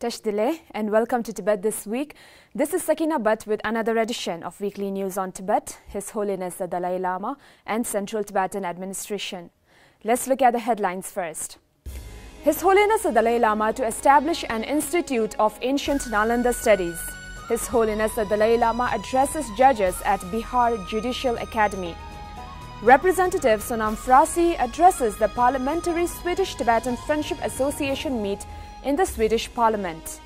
Tashdile and welcome to Tibet This Week. This is Sakina Batt with another edition of Weekly News on Tibet, His Holiness the Dalai Lama and Central Tibetan Administration. Let's look at the headlines first. His Holiness the Dalai Lama to establish an institute of ancient Nalanda studies. His Holiness the Dalai Lama addresses judges at Bihar Judicial Academy. Representative Sonam Frasi addresses the Parliamentary Swedish Tibetan Friendship Association meet in the Swedish Parliament.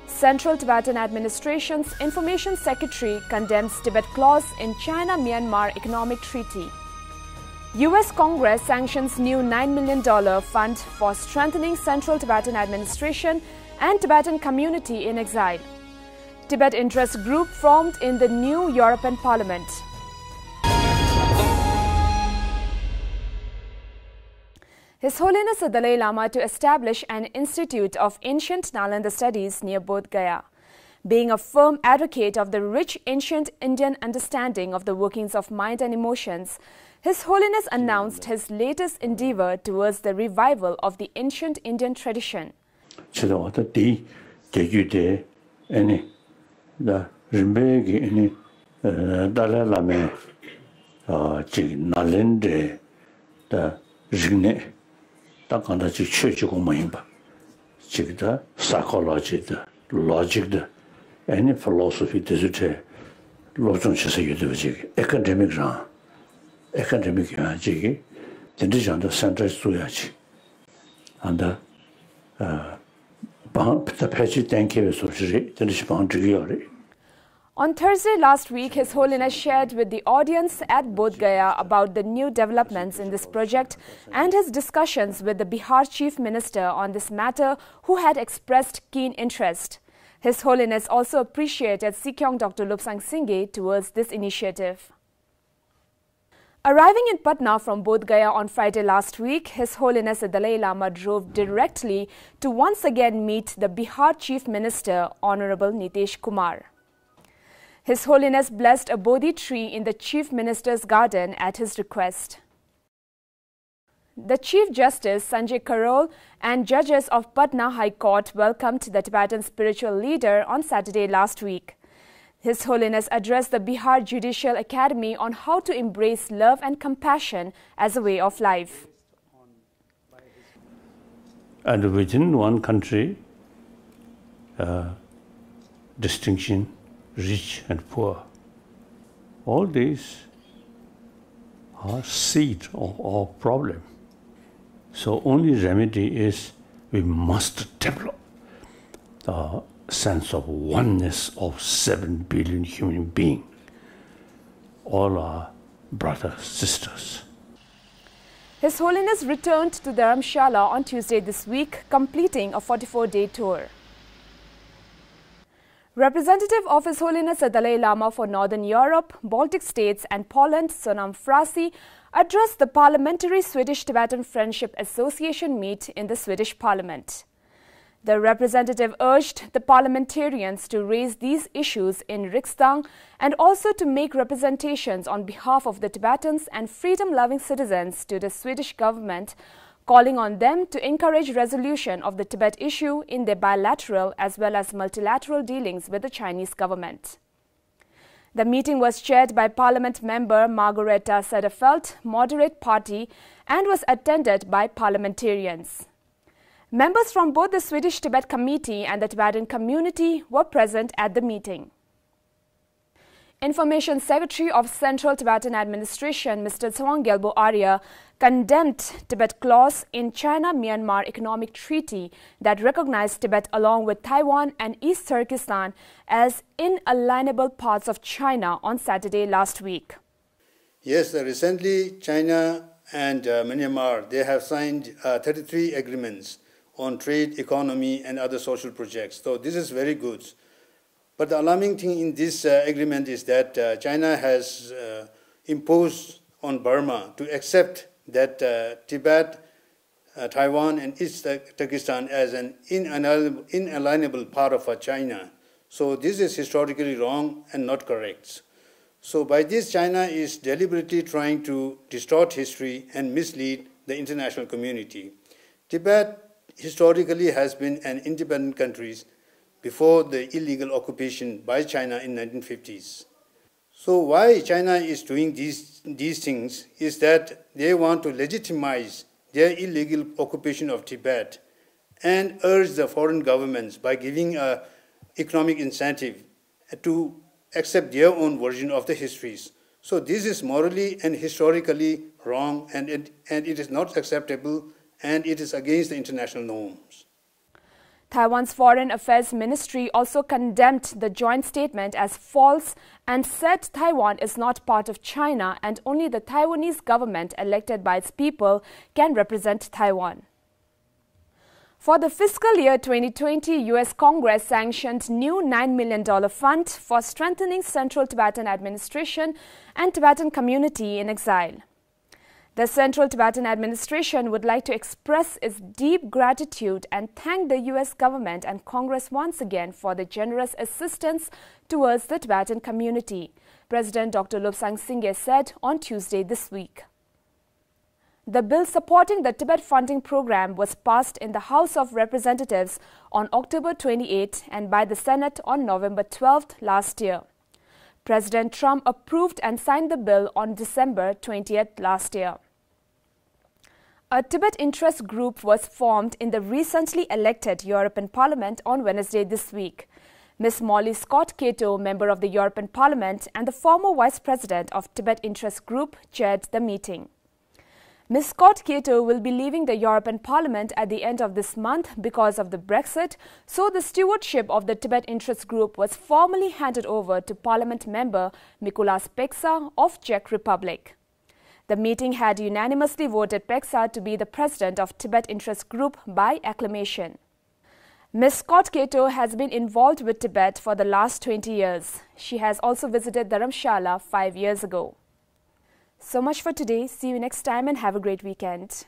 Central Tibetan Administration's Information Secretary condemns Tibet clause in China-Myanmar Economic Treaty. US Congress sanctions new $9 million fund for strengthening Central Tibetan Administration and Tibetan community in exile. Tibet Interest Group formed in the new European Parliament. His Holiness the Dalai Lama to establish an institute of ancient Nalanda studies near Bodh Gaya. Being a firm advocate of the rich ancient Indian understanding of the workings of mind and emotions, His Holiness announced his latest endeavor towards the revival of the ancient Indian tradition. 당간다 지 최지고 뭐인바 지기다 사이콜로지다 로직다 any philosophy 되게 로정치에서 유도지 academic랑 academic이야 지기 진짜로 센터 써야지 안다 방부터 패치 땡겨서 소리 들으시 방지기요리. On Thursday last week, His Holiness shared with the audience at Bodh Gaya about the new developments in this project and his discussions with the Bihar Chief Minister on this matter, who had expressed keen interest. His Holiness also appreciated Sikyong Dr. Lobsang Singye towards this initiative. Arriving in Patna from Bodh Gaya on Friday last week, His Holiness the Dalai Lama drove directly to once again meet the Bihar Chief Minister, Honorable Nitish Kumar. His Holiness blessed a Bodhi tree in the Chief Minister's garden at his request. The Chief Justice Sanjay Karol and judges of Patna High Court welcomed the Tibetan spiritual leader on Saturday last week. His Holiness addressed the Bihar Judicial Academy on how to embrace love and compassion as a way of life. And within one country, distinction, rich and poor, all these are seed of our problem. So only remedy is we must develop the sense of oneness of 7 billion human beings. All are brothers, sisters. His Holiness returned to Dharamshala on Tuesday this week, completing a 44-day tour. Representative of His Holiness the Dalai Lama for Northern Europe, Baltic states and Poland, Sonam Frasi, addressed the Parliamentary Swedish Tibetan Friendship Association meet in the Swedish Parliament. The representative urged the parliamentarians to raise these issues in Riksdagen and also to make representations on behalf of the Tibetans and freedom-loving citizens to the Swedish government, calling on them to encourage resolution of the Tibet issue in their bilateral as well as multilateral dealings with the Chinese government. The meeting was chaired by Parliament member Margareta Cederfelt, Moderate Party, and was attended by parliamentarians. Members from both the Swedish Tibet Committee and the Tibetan community were present at the meeting. Information Secretary of Central Tibetan Administration, Mr. Tsewang Arya, condemned Tibet clause in China-Myanmar Economic Treaty that recognized Tibet along with Taiwan and East Turkestan as inalienable parts of China on Saturday last week. Yes, recently China and Myanmar, they have signed 33 agreements on trade, economy and other social projects. So this is very good. But the alarming thing in this agreement is that China has imposed on Burma to accept that Tibet, Taiwan and East Turkestan as an inalienable part of China. So this is historically wrong and not correct. So by this, China is deliberately trying to distort history and mislead the international community. Tibet historically has been an independent country before the illegal occupation by China in 1950s. So why China is doing these things is that they want to legitimize their illegal occupation of Tibet and urge the foreign governments by giving an economic incentive to accept their own version of the histories. So this is morally and historically wrong, and it is not acceptable, and it is against the international norms. Taiwan's Foreign Affairs Ministry also condemned the joint statement as false and said Taiwan is not part of China and only the Taiwanese government elected by its people can represent Taiwan. For the fiscal year 2020, U.S. Congress sanctioned new $9 million fund for strengthening Central Tibetan administration and Tibetan community in exile. The Central Tibetan administration would like to express its deep gratitude and thank the U.S. government and Congress once again for the generous assistance towards the Tibetan community, President Dr. Lobsang Singye said on Tuesday this week. The bill supporting the Tibet funding program was passed in the House of Representatives on October 28 and by the Senate on November 12 last year. President Trump approved and signed the bill on December 20th last year. A Tibet Interest Group was formed in the recently elected European Parliament on Wednesday this week. Ms. Molly Scott Cato, member of the European Parliament and the former Vice President of Tibet Interest Group, chaired the meeting. Ms. Scott Cato will be leaving the European Parliament at the end of this month because of the Brexit, so the stewardship of the Tibet Interest Group was formally handed over to Parliament member Mikuláš Peksa of Czech Republic. The meeting had unanimously voted Peksa to be the president of Tibet Interest Group by acclamation. Ms. Scott Cato has been involved with Tibet for the last 20 years. She has also visited Dharamshala 5 years ago. So much for today. See you next time and have a great weekend.